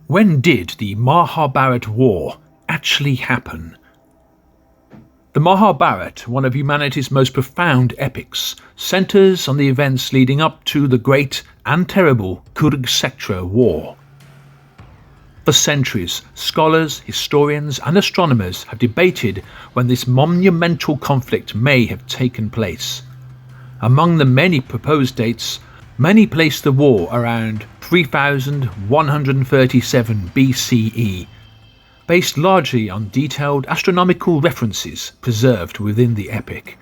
When did the Mahabharat War actually happen? The Mahabharat, one of humanity's most profound epics, centres on the events leading up to the great and terrible Kurukshetra War. For centuries, scholars, historians and astronomers have debated when this monumental conflict may have taken place. Among the many proposed dates, many place the war around 3137 BCE, based largely on detailed astronomical references preserved within the epic.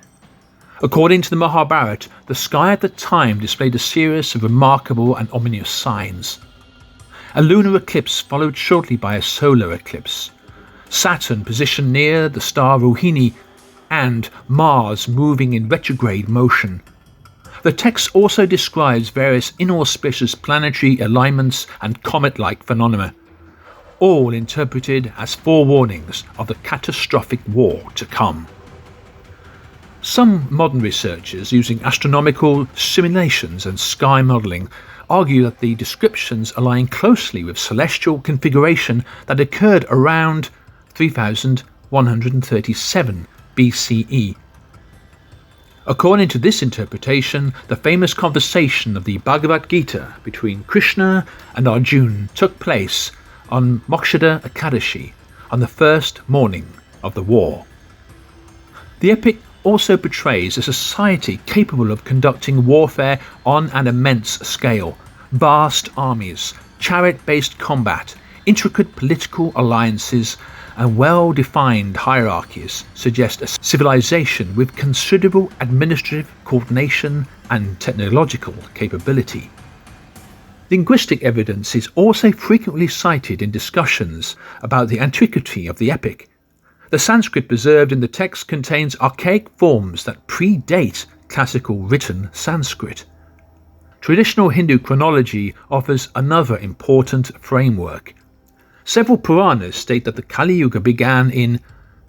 According to the Mahabharat, the sky at the time displayed a series of remarkable and ominous signs. A lunar eclipse followed shortly by a solar eclipse, Saturn positioned near the star Rohini, and Mars moving in retrograde motion. The text also describes various inauspicious planetary alignments and comet-like phenomena, all interpreted as forewarnings of the catastrophic war to come. Some modern researchers using astronomical simulations and sky modelling argue that the descriptions align closely with celestial configuration that occurred around 3137 BCE. According to this interpretation, the famous conversation of the Bhagavad-gita between Krishna and Arjuna took place on Moksha Ekadashi, on the first morning of the war. The epic also portrays a society capable of conducting warfare on an immense scale. Vast armies, chariot-based combat, intricate political alliances, and well-defined hierarchies suggest a civilization with considerable administrative coordination and technological capability. Linguistic evidence is also frequently cited in discussions about the antiquity of the epic. The Sanskrit preserved in the text contains archaic forms that predate classical written Sanskrit. Traditional Hindu chronology offers another important framework. Several Puranas state that the Kali Yuga began in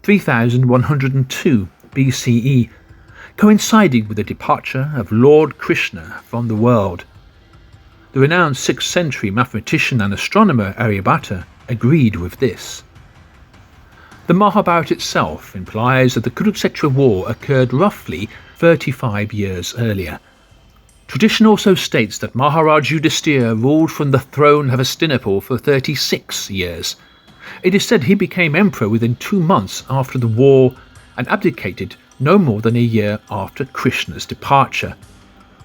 3102 BCE, coinciding with the departure of Lord Krishna from the world. The renowned 6th century mathematician and astronomer Aryabhata agreed with this. The Mahabharat itself implies that the Kurukshetra War occurred roughly 35 years earlier. Tradition also states that Maharaj Yudhishthira ruled from the throne of Hastinapur for 36 years. It is said he became emperor within 2 months after the war and abdicated no more than a year after Krishna's departure.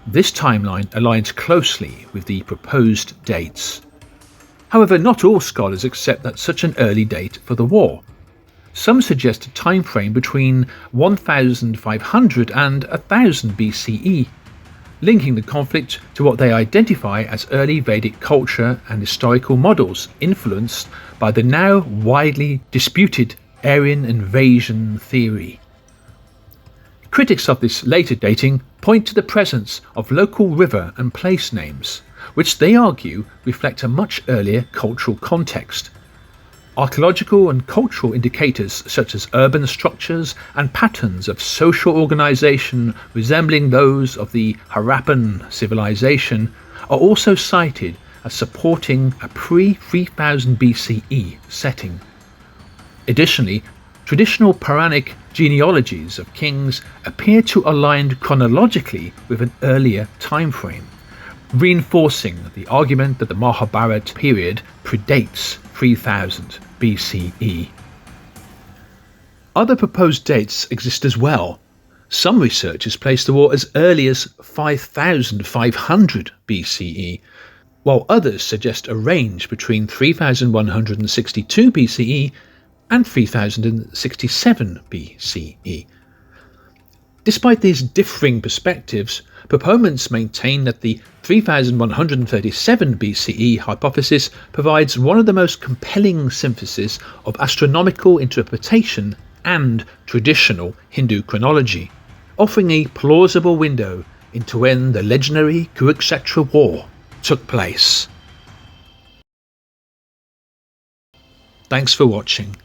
This timeline aligns closely with the proposed dates. However, not all scholars accept that such an early date for the war. Some suggest a time frame between 1500 and 1000 BCE, linking the conflict to what they identify as early Vedic culture and historical models influenced by the now widely disputed Aryan invasion theory. Critics of this later dating point to the presence of local river and place names, which they argue reflect a much earlier cultural context. Archaeological and cultural indicators such as urban structures and patterns of social organisation resembling those of the Harappan civilization are also cited as supporting a pre-3000 BCE setting. Additionally, traditional Puranic genealogies of kings appear to align chronologically with an earlier time frame, reinforcing the argument that the Mahabharat period predates 3000 BCE. Other proposed dates exist as well. Some researchers place the war as early as 5500 BCE, while others suggest a range between 3162 BCE and 3067 BCE. Despite these differing perspectives, proponents maintain that the 3137 BCE hypothesis provides one of the most compelling syntheses of astronomical interpretation and traditional Hindu chronology, offering a plausible window into when the legendary Kurukshetra War took place. Thanks for watching.